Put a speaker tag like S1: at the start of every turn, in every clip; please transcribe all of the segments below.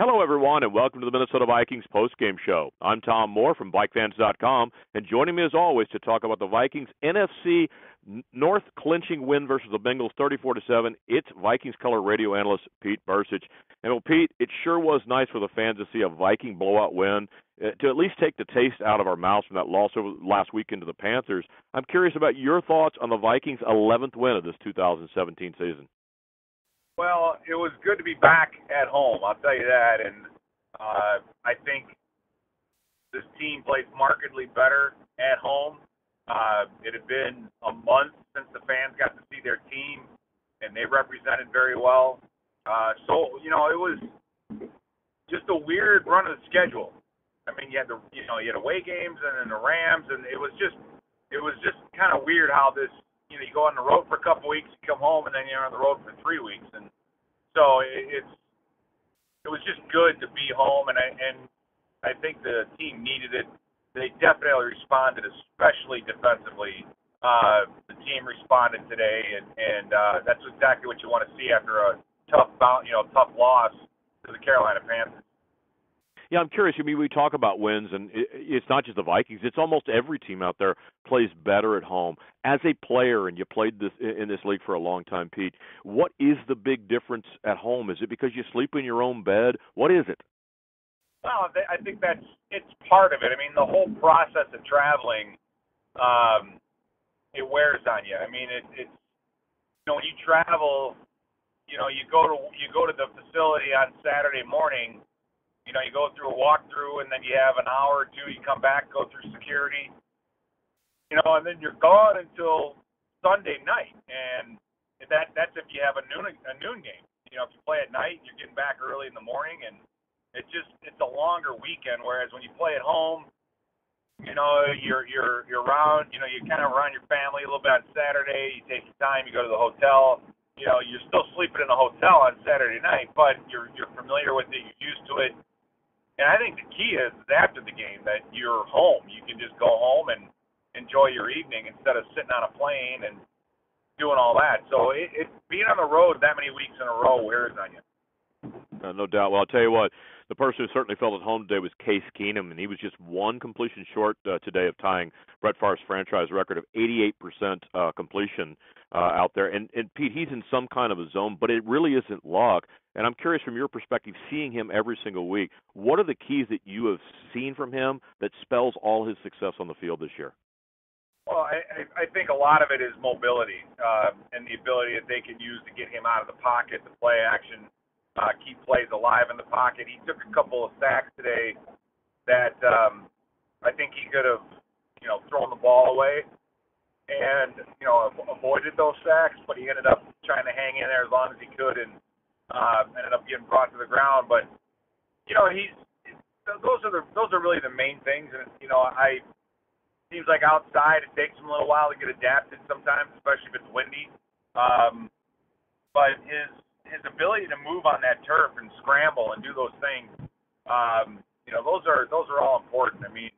S1: Hello, everyone, and welcome to the Minnesota Vikings postgame show. I'm Tom Moore from VikeFans.com, and joining me as always to talk about the Vikings NFC North clinching win versus the Bengals 34-7, it's Vikings color radio analyst Pete Bursich. And well, Pete, it sure was nice for the fans to see a Viking blowout win, to at least take the taste out of our mouths from that loss over last weekend to the Panthers. I'm curious about your thoughts on the Vikings' 11th win of this 2017 season.
S2: Well, it was good to be back at home, I'll tell you that. And I think this team plays markedly better at home. It had been a month since the fans got to see their team, and they represented very well. So, it was just a weird run of the schedule. I mean, you had away games and then the Rams, and it was just kind of weird how this. You go on the road for a couple weeks, you come home, and then you're on the road for 3 weeks, and so it was just good to be home, and I think the team needed it. They definitely responded, especially defensively. The team responded today, and that's exactly what you want to see after a tough loss to the Carolina Panthers.
S1: Yeah, I'm curious. I mean, we talk about wins, and it's not just the Vikings. It's almost every team out there plays better at home. As a player, and you played in this league for a long time, Pete, what is the big difference at home? Is it because you sleep in your own bed? What is it?
S2: Well, I think it's part of it. I mean, the whole process of traveling, it wears on you. I mean, it's when you travel, you go to the facility on Saturday morning. You go through a walkthrough, and then you have an hour or two. You come back, go through security, and then you're gone until Sunday night. And that's if you have a noon game. If you play at night, you're getting back early in the morning, and it's a longer weekend. Whereas when you play at home, you're around. You kind of around your family a little bit on Saturday. You take your time. You go to the hotel. You're still sleeping in a hotel on Saturday night, but you're familiar with it. You're used to it. And I think the key is after the game that you're home. You can just go home and enjoy your evening instead of sitting on a plane and doing all that. So being on the road that many weeks in a row wears on you.
S1: No doubt. Well, I'll tell you what, the person who certainly felt at home today was Case Keenum, and he was just one completion short today of tying Brett Favre's franchise record of 88% completion out there. And Pete, he's in some kind of a zone, but it really isn't luck. And I'm curious from your perspective, seeing him every single week, what are the keys that you have seen from him that spells all his success on the field this year?
S2: Well, I think a lot of it is mobility and the ability that they can use to get him out of the pocket, the play action, keep plays alive in the pocket. He took a couple of sacks today that I think he could have, thrown the ball away and, avoided those sacks, but he ended up trying to hang in there as long as he could and ended up getting brought to the ground. But, those are really the main things. And, seems like outside it takes him a little while to get adapted sometimes, especially if it's windy. But his ability to move on that turf and scramble and do those things, those are all important. I mean,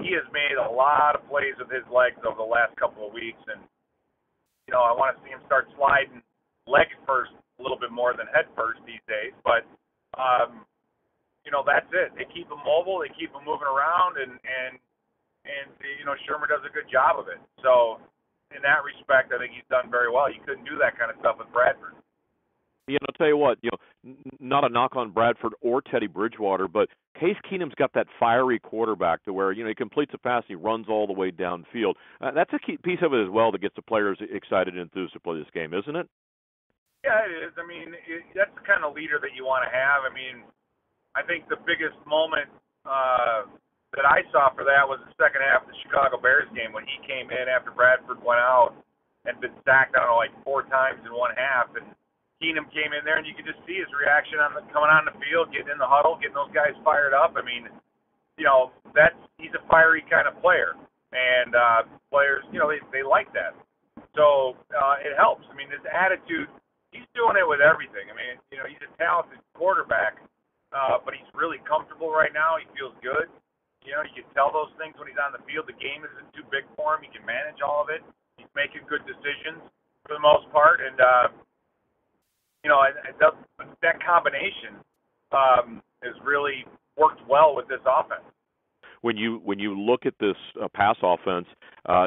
S2: he has made a lot of plays with his legs over the last couple of weeks, and I want to see him start sliding leg first a little bit more than head first these days. But that's it. They keep him mobile, they keep him moving around, and Shermer does a good job of it. So in that respect, I think he's done very well. You couldn't do that kind of stuff with Bradford.
S1: Yeah, I'll tell you what, not a knock on Bradford or Teddy Bridgewater, but Case Keenum's got that fiery quarterback to where, he completes a pass, he runs all the way downfield. That's a key piece of it as well that gets the players excited and enthused to play this game, isn't it?
S2: Yeah, it is. I mean, that's the kind of leader that you want to have. I mean, I think the biggest moment that I saw for that was the second half of the Chicago Bears game when he came in after Bradford went out and been sacked, 4 times in one half, and Keenum came in there, and you could just see his reaction coming on the field, getting in the huddle, getting those guys fired up. I mean, he's a fiery kind of player, and players, they like that. So it helps. I mean, his attitude, he's doing it with everything. I mean, he's a talented quarterback, but he's really comfortable right now. He feels good. You can tell those things when he's on the field. The game isn't too big for him. He can manage all of it. He's making good decisions for the most part, and that combination has really worked well with this offense.
S1: When you look at this pass offense,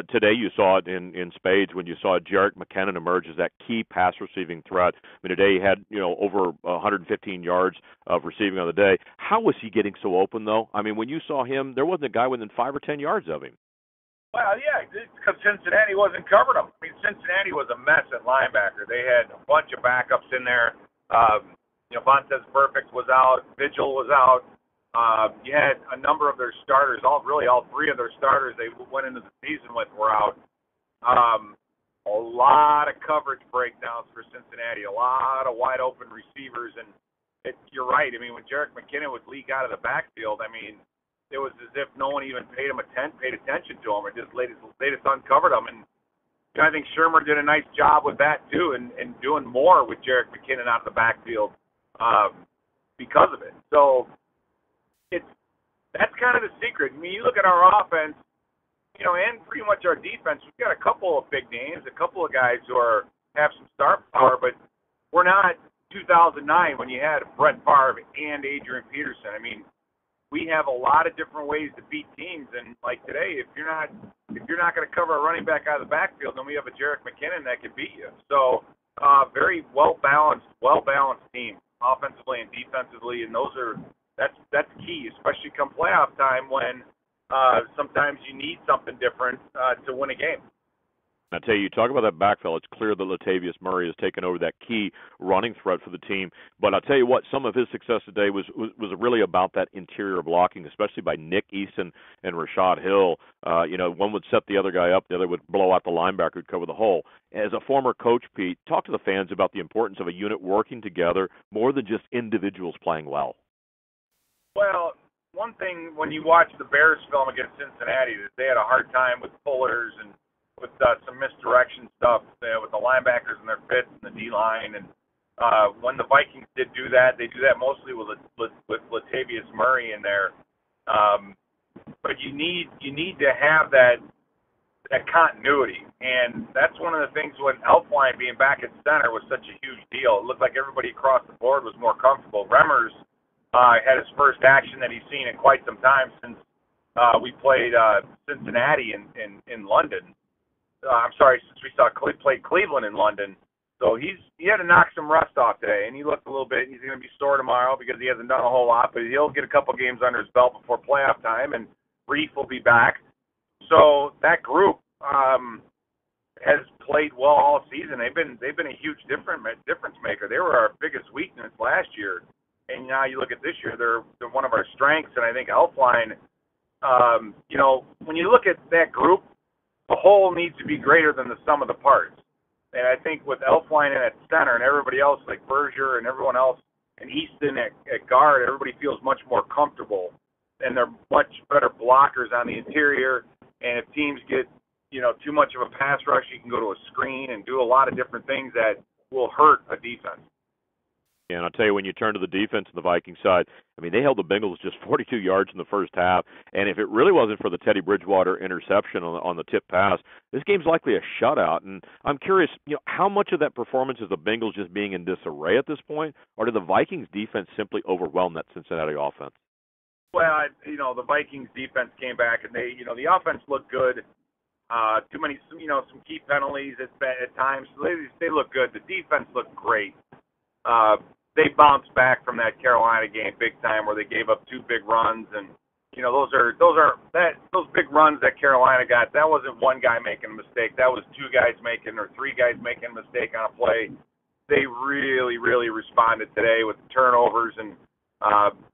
S1: today you saw it in spades when you saw Jerick McKinnon emerge as that key pass receiving threat. I mean, today he had over 115 yards of receiving on the day. How was he getting so open though? I mean, when you saw him, there wasn't a guy within 5 or 10 yards of him.
S2: Well, yeah, because Cincinnati wasn't covering them. I mean, Cincinnati was a mess at linebacker. They had a bunch of backups in there. Vontez Perfect was out. Vigil was out. You had a number of their starters, all three of their starters they went into the season with were out. A lot of coverage breakdowns for Cincinnati, a lot of wide open receivers, and you're right. I mean, when Jerick McKinnon would leak out of the backfield, I mean, it was as if no one even paid attention to him, or just they just uncovered him. And I think Shermer did a nice job with that too, and doing more with Jerick McKinnon out of the backfield because of it. So that's kind of the secret. I mean, you look at our offense, and pretty much our defense. We've got a couple of big names, a couple of guys who have some star power, but we're not 2009 when you had Brett Favre and Adrian Peterson. I mean, we have a lot of different ways to beat teams, and like today, if you're not going to cover a running back out of the backfield, then we have a Jerick McKinnon that can beat you. So, very well balanced team, offensively and defensively, and that's key, especially come playoff time when sometimes you need something different to win a game.
S1: I tell you, talk about that backfield. It's clear that Latavius Murray has taken over that key running threat for the team. But I'll tell you what, some of his success today was really about that interior blocking, especially by Nick Easton and Rashad Hill. One would set the other guy up, the other would blow out the linebacker who'd cover the hole. As a former coach, Pete, talk to the fans about the importance of a unit working together more than just individuals playing well.
S2: Well, one thing when you watch the Bears film against Cincinnati, they had a hard time with pullers and with some misdirection stuff with the linebackers and their fits and the D-line. And when the Vikings did do that, they do that mostly with Latavius Murray in there. But you need to have that continuity. And that's one of the things when Elflein being back at center was such a huge deal. It looked like everybody across the board was more comfortable. Remmers had his first action that he's seen in quite some time since we played Cincinnati in London. Since we played Cleveland in London. So he had to knock some rust off today, and he looked a little bit. He's going to be sore tomorrow because he hasn't done a whole lot, but he'll get a couple games under his belt before playoff time, and Reef will be back. So that group has played well all season. They've been a huge difference maker. They were our biggest weakness last year, and now you look at this year, they're one of our strengths. And I think Elflein, when you look at that group, the whole needs to be greater than the sum of the parts. And I think with Elflein at center and everybody else like Berger and everyone else and Easton at guard, everybody feels much more comfortable. And they're much better blockers on the interior. And if teams get, too much of a pass rush, you can go to a screen and do a lot of different things that will hurt a defense.
S1: And I'll tell you, when you turn to the defense on the Viking side, I mean, they held the Bengals just 42 yards in the first half. And if it really wasn't for the Teddy Bridgewater interception on the tip pass, this game's likely a shutout. And I'm curious, how much of that performance is the Bengals just being in disarray at this point, or did the Vikings defense simply overwhelm that Cincinnati offense?
S2: Well, the Vikings defense came back, and they, the offense looked good. Too many, some key penalties at times. So they look good. The defense looked great. They bounced back from that Carolina game big time, where they gave up 2 big runs, and those big runs that Carolina got. That wasn't one guy making a mistake. That was 2 guys making or 3 guys making a mistake on a play. They really, really responded today with the turnovers, and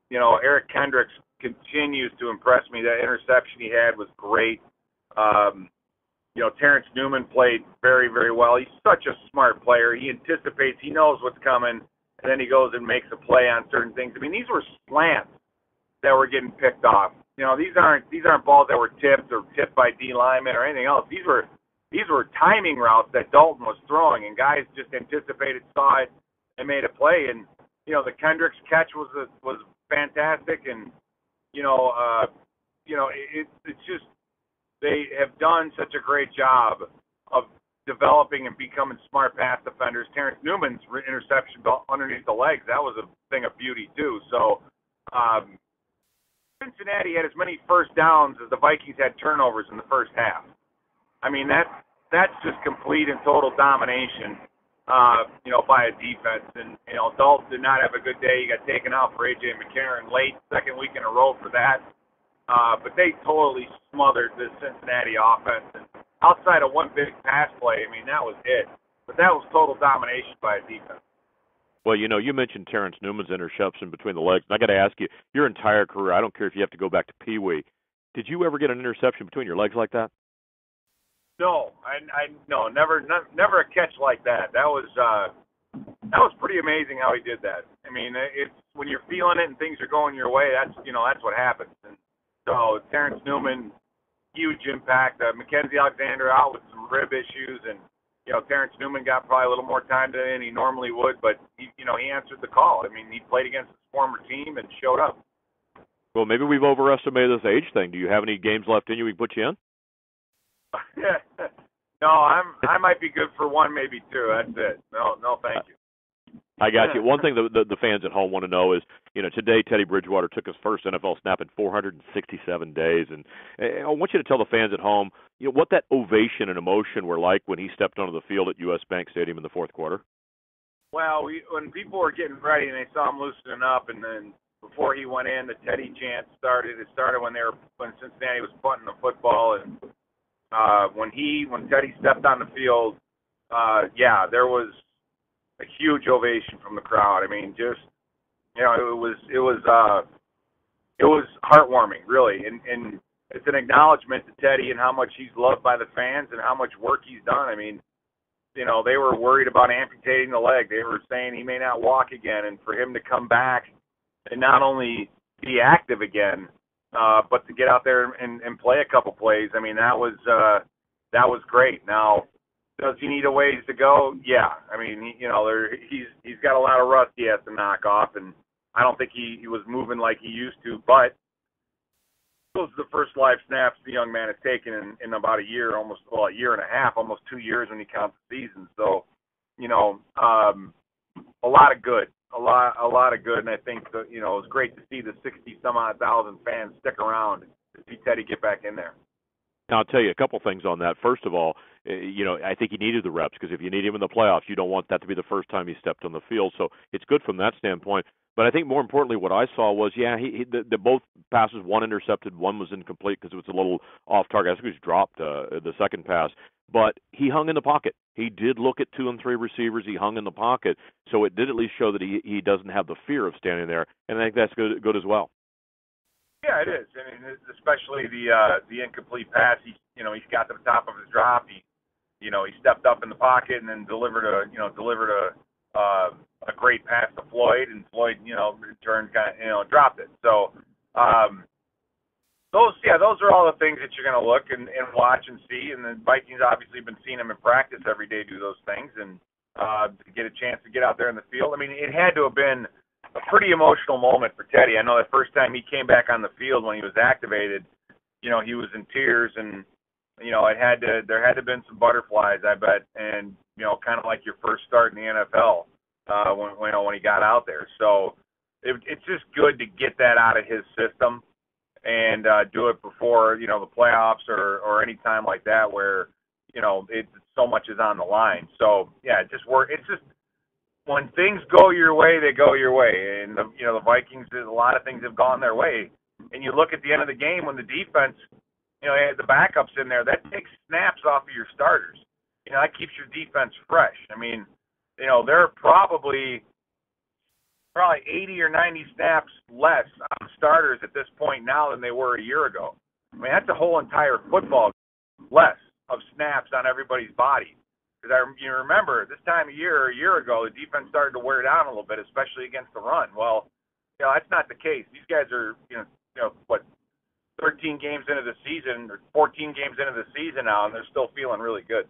S2: Eric Kendricks continues to impress me. That interception he had was great. Terrence Newman played very, very well. He's such a smart player. He anticipates. He knows what's coming. And then he goes and makes a play on certain things. I mean, these were slants that were getting picked off. These aren't balls that were tipped by D linemen or anything else. These were timing routes that Dalton was throwing, and guys just anticipated, saw it, and made a play. And the Kendricks catch was fantastic. And it's just they have done such a great job of developing and becoming smart pass defenders. Terrence Newman's interception underneath the legs, that was a thing of beauty too. So Cincinnati had as many first downs as the Vikings had turnovers in the first half. I mean, that's just complete and total domination, by a defense. And, Dalton did not have a good day. He got taken out for A.J. McCarron late, second week in a row for that. But they totally smothered the Cincinnati offense. And outside of one big pass play, I mean, that was it. But that was total domination by a defense.
S1: Well, you mentioned Terrence Newman's interception between the legs. And I got to ask you, your entire career, I don't care if you have to go back to Pee Wee, did you ever get an interception between your legs like that?
S2: No, no, never a catch like that. That was pretty amazing how he did that. I mean, it's when you're feeling it and things are going your way, that's what happens. And so Terrence Newman, huge impact. Mackenzie Alexander out with some rib issues, and Terrence Newman got probably a little more time than he normally would, but he answered the call. I mean, he played against his former team and showed up.
S1: Well, maybe we've overestimated this age thing. Do you have any games left in you we can put you in?
S2: No, I might be good for one, maybe two. That's it. No, thank you.
S1: I got you. One thing the fans at home want to know is, today Teddy Bridgewater took his first NFL snap in 467 days, and I want you to tell the fans at home, what that ovation and emotion were like when he stepped onto the field at U.S. Bank Stadium in the fourth quarter.
S2: Well, when people were getting ready and they saw him loosening up, and then before he went in, the Teddy chant started. It started when Cincinnati was punting the football, and when Teddy stepped on the field, there was a huge ovation from the crowd. I mean, just it was heartwarming, really, and it's an acknowledgement to Teddy and how much he's loved by the fans and how much work he's done. I mean, they were worried about amputating the leg. They were saying he may not walk again, and for him to come back and not only be active again, but to get out there and play a couple plays, I mean, that was great. Now, does he need a ways to go? Yeah. I mean, he's got a lot of rust he has to knock off, and I don't think he was moving like he used to, but those are the first live snaps the young man has taken in about a year and a half, almost 2 years when you count the season. So, a lot of good. A lot of good, and I think it was great to see the 60-some-odd thousand fans stick around to see Teddy get back in there.
S1: Now, I'll tell you a couple things on that. First of all, I think he needed the reps, because if you need him in the playoffs, you don't want that to be the first time he stepped on the field. So it's good from that standpoint. But I think more importantly, what I saw was, the both passes, one intercepted, one was incomplete because it was a little off target. I think he was dropped the second pass. But he hung in the pocket. He did look at 2 and 3 receivers. He hung in the pocket. So it did at least show that he doesn't have the fear of standing there, and I think that's good as well.
S2: Yeah, it is. I mean, especially the incomplete pass. He's got to the top of his drop. He stepped up in the pocket and then delivered a great pass to Floyd, and Floyd, in turn, dropped it. So, those are all the things that you're going to look and watch and see. And the Vikings obviously have been seeing him in practice every day do those things, and to get a chance to get out there in the field. I mean, it had to have been a pretty emotional moment for Teddy. I know the first time he came back on the field when he was activated, he was in tears, and there had to have been some butterflies, I bet, and kind of like your first start in the NFL when he got out there. So it's just good to get that out of his system and do it before the playoffs or any time like that where so much is on the line. So yeah, it's just when things go your way, they go your way, and the Vikings, a lot of things have gone their way. And you look at the end of the game when the defense, had the backups in there, that takes snaps off of your starters. That keeps your defense fresh. I mean, they're probably 80 or 90 snaps less on starters at this point now than they were a year ago. I mean, that's a whole entire football less of snaps on everybody's body. Because you remember this time of year, a year ago, the defense started to wear down a little bit, especially against the run. Well, that's not the case. These guys are, 13 games into the season or 14 games into the season now, and they're still feeling really good.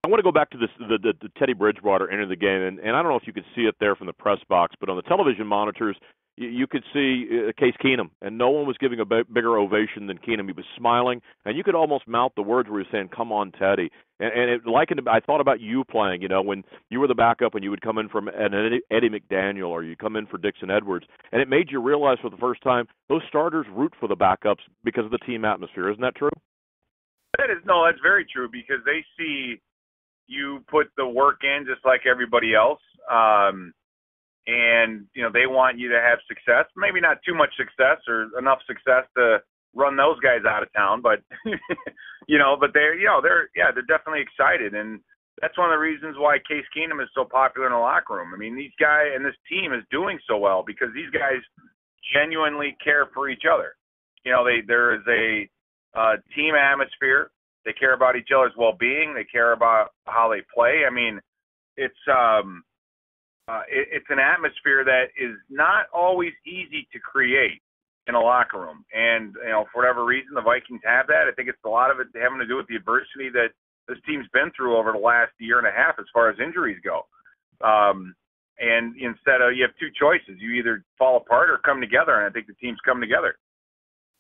S1: I want to go back to the Teddy Bridgewater end of the game, and I don't know if you could see it there from the press box, but on the television monitors, you could see Case Keenum, and no one was giving a bigger ovation than Keenum. He was smiling, and you could almost mouth the words where he was saying, "Come on, Teddy." And I thought about you playing, when you were the backup and you would come in from an Eddie McDaniel or you come in for Dixon Edwards, and it made you realize for the first time those starters root for the backups because of the team atmosphere. Isn't that true?
S2: That's very true, because they see you put the work in just like everybody else. And, they want you to have success, maybe not too much success or enough success to run those guys out of town, but, but they're definitely excited. And that's one of the reasons why Case Keenum is so popular in the locker room. I mean, these guys and this team is doing so well because these guys genuinely care for each other. There is a team atmosphere. They care about each other's well-being. They care about how they play. I mean, it's an atmosphere that is not always easy to create in a locker room. And, for whatever reason, the Vikings have that. I think it's a lot of it having to do with the adversity that this team's been through over the last year and a half as far as injuries go. And instead of, you have two choices. You either fall apart or come together, and I think the team's come together.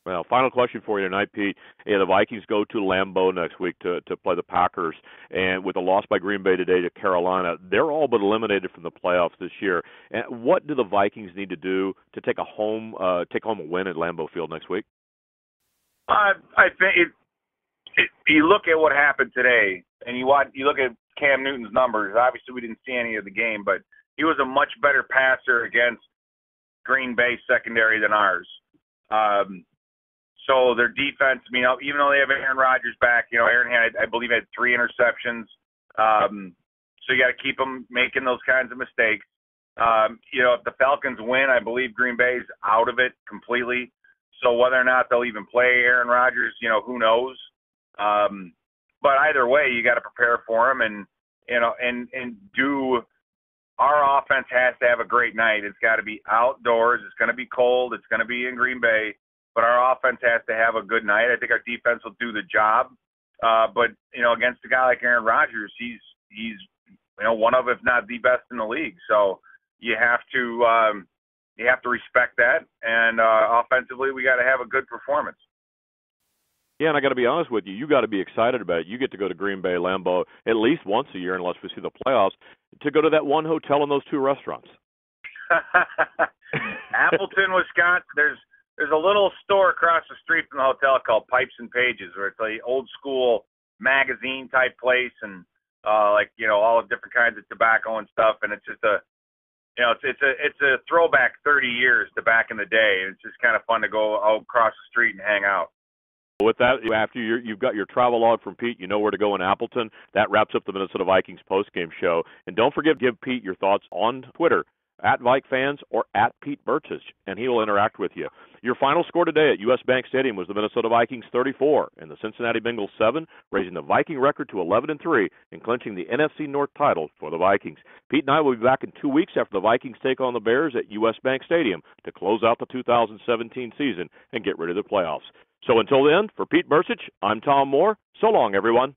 S1: Well, final question for you tonight, Pete. The Vikings go to Lambeau next week to play the Packers, and with a loss by Green Bay today to Carolina, they're all but eliminated from the playoffs this year. And what do the Vikings need to do to take home a win at Lambeau Field next week?
S2: I think you look at what happened today, and you look at Cam Newton's numbers. Obviously, we didn't see any of the game, but he was a much better passer against Green Bay secondary than ours. So their defense, even though they have Aaron Rodgers back, Aaron I believe had 3 interceptions. So you got to keep them making those kinds of mistakes. If the Falcons win, I believe Green Bay's out of it completely. So whether or not they'll even play Aaron Rodgers, who knows? But either way, you got to prepare for him and do. Our offense has to have a great night. It's got to be outdoors. It's going to be cold. It's going to be in Green Bay. But our offense has to have a good night. I think our defense will do the job. But against a guy like Aaron Rodgers, he's one of, if not the best in the league. So you have to respect that. And offensively, we got to have a good performance.
S1: Yeah, and I got to be honest with you. You got to be excited about it. You get to go to Green Bay, Lambeau at least once a year, unless we see the playoffs, to go to that one hotel and those 2 restaurants.
S2: Appleton, Wisconsin. There's a little store across the street from the hotel called Pipes and Pages, where it's a old school magazine type place, and all the different kinds of tobacco and stuff. And it's just it's a throwback 30 years to back in the day. It's just kind of fun to go out across the street and hang out.
S1: With that, after you've got your travel log from Pete, you know where to go in Appleton. That wraps up the Minnesota Vikings postgame show. And don't forget to give Pete your thoughts on Twitter, @VikeFans or @PeteBurchich, and he will interact with you. Your final score today at U.S. Bank Stadium was the Minnesota Vikings 34 and the Cincinnati Bengals 7, raising the Viking record to 11-3 and clinching the NFC North title for the Vikings. Pete and I will be back in 2 weeks after the Vikings take on the Bears at U.S. Bank Stadium to close out the 2017 season and get ready for the playoffs. So until then, for Pete Burchich, I'm Tom Moore. So long, everyone.